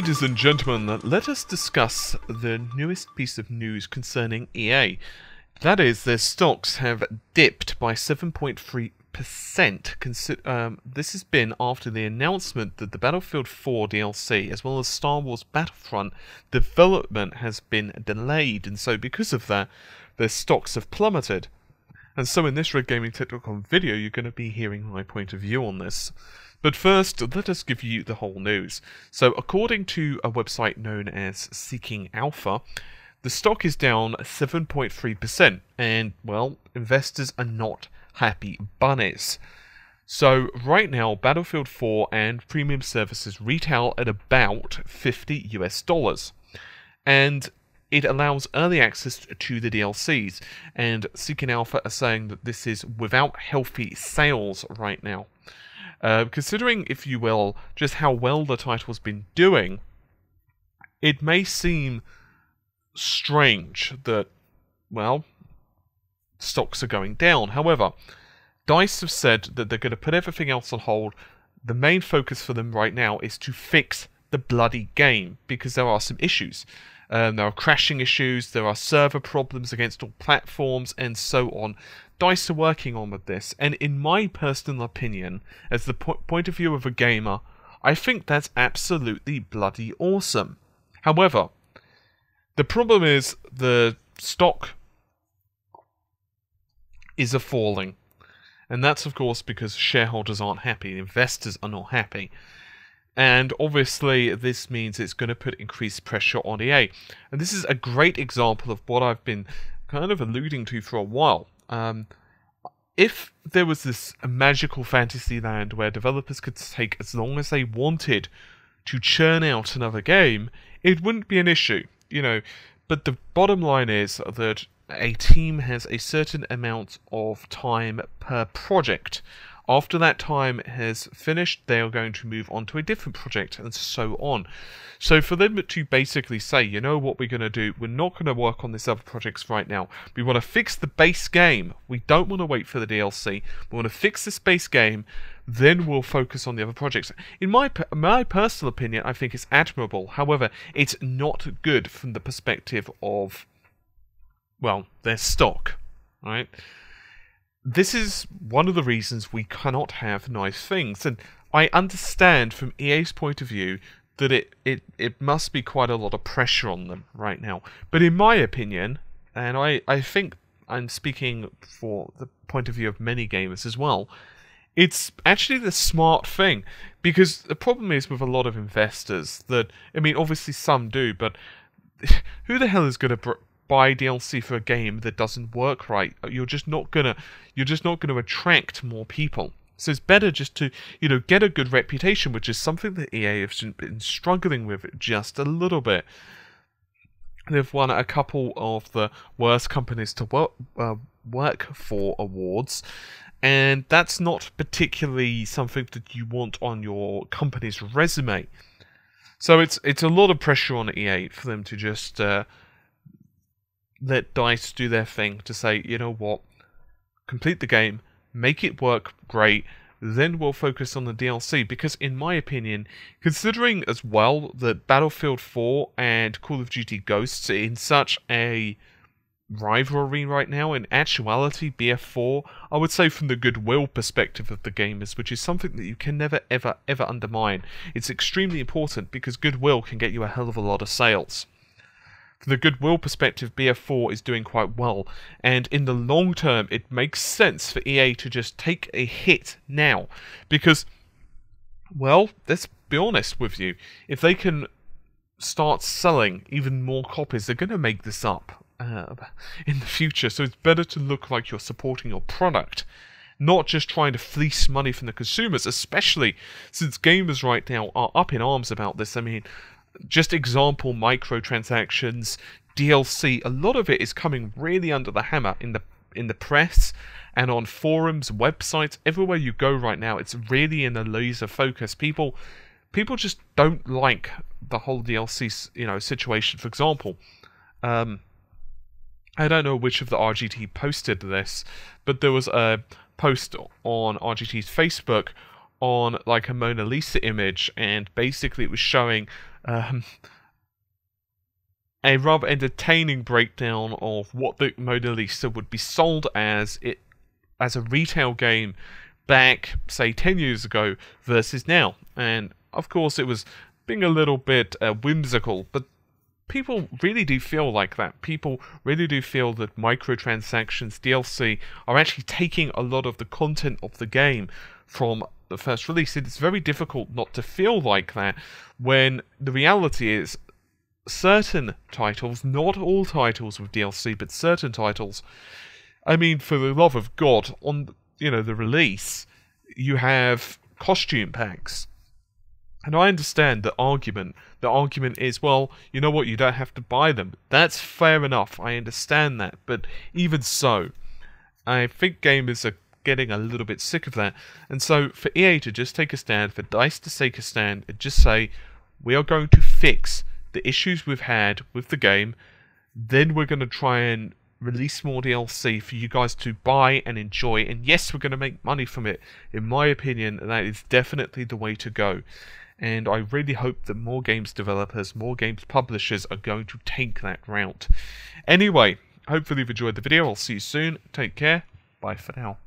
Ladies and gentlemen, let us discuss the newest piece of news concerning EA. That is, their stocks have dipped by 7.3%. This has been after the announcement that the Battlefield 4 DLC, as well as Star Wars Battlefront, development has been delayed, and so because of that, their stocks have plummeted. And so in this Red Gaming Technicon video, you're going to be hearing my point of view on this. But first, let us give you the whole news. So according to a website known as Seeking Alpha, the stock is down 7.3%, and, well, investors are not happy bunnies. So right now, Battlefield 4 and premium services retail at about $50 US. And it allows early access to the DLCs, and Seeking Alpha are saying that this is without healthy sales right now. Considering, if you will, just how well the title's been doing, it may seem strange that, well, stocks are going down. However, DICE have said that they're going to put everything else on hold. The main focus for them right now is to fix the bloody game, because there are some issues. There are crashing issues, there are server problems against all platforms, and so on. DICE are working on with this, and in my personal opinion, as the point of view of a gamer, I think that's absolutely bloody awesome. However, the problem is the stock is falling, and that's of course because shareholders aren't happy, investors are not happy. And obviously this means it's going to put increased pressure on EA. And this is a great example of what I've been kind of alluding to for a while. If there was this magical fantasy land where developers could take as long as they wanted to churn out another game, it wouldn't be an issue, you know. But the bottom line is that a team has a certain amount of time per project. After that time has finished, they are going to move on to a different project, and so on. So for them to basically say, you know what we're going to do, we're not going to work on these other projects right now. We want to fix the base game. We don't want to wait for the DLC. We want to fix this base game, then we'll focus on the other projects. In my personal opinion, I think it's admirable. However, it's not good from the perspective of, well, their stock, right? This is one of the reasons we cannot have nice things, and I understand from EA's point of view that it must be quite a lot of pressure on them right now. But in my opinion, and I think I'm speaking for the point of view of many gamers as well, it's actually the smart thing, because the problem is with a lot of investors that, I mean, obviously some do, but who the hell is going to buy DLC for a game that doesn't work right? You're just not gonna attract more people. So it's better just to, you know, get a good reputation, which is something that EA have been struggling with just a little bit. They've won a couple of the worst companies to work for awards, and that's not particularly something that you want on your company's resume. So it's a lot of pressure on EA for them to just let DICE do their thing, to say, you know what, complete the game, make it work great, then we'll focus on the DLC. Because in my opinion, considering as well that Battlefield 4 and Call of Duty Ghosts are in such a rivalry right now, in actuality BF4, I would say from the goodwill perspective of the gamers, which is something that you can never ever undermine. It's extremely important because goodwill can get you a hell of a lot of sales. From the goodwill perspective, BF4 is doing quite well, and in the long term, it makes sense for EA to just take a hit now, because, well, let's be honest with you, if they can start selling even more copies, they're going to make this up in the future, so it's better to look like you're supporting your product, not just trying to fleece money from the consumers, especially since gamers right now are up in arms about this. I mean, just example, microtransactions, DLC, a lot of it is coming really under the hammer in the press and on forums, websites, everywhere you go right now. It's really in a laser focus. People just don't like the whole DLC, you know, situation. For example, I don't know which of the RGT posted this, but there was a post on RGT's Facebook on like a Mona Lisa image, and basically it was showing a rather entertaining breakdown of what the Mona Lisa would be sold as a retail game back, say, 10 years ago versus now. And of course it was being a little bit whimsical, but people really do feel like that. People really do feel that microtransactions, DLC, are actually taking a lot of the content of the game from the first release. It's very difficult not to feel like that when the reality is certain titles, not all titles with DLC, but certain titles, I mean, for the love of God, on the release, you have costume packs. And I understand the argument. The argument is, well, you know what, you don't have to buy them. That's fair enough, I understand that. But even so, I think gamers are getting a little bit sick of that. And so, for EA to just take a stand, for DICE to take a stand, and just say, we are going to fix the issues we've had with the game, then we're going to try and release more DLC for you guys to buy and enjoy, and yes, we're going to make money from it. In my opinion, that is definitely the way to go. And I really hope that more games developers, more games publishers are going to take that route. Anyway, hopefully you've enjoyed the video. I'll see you soon. Take care. Bye for now.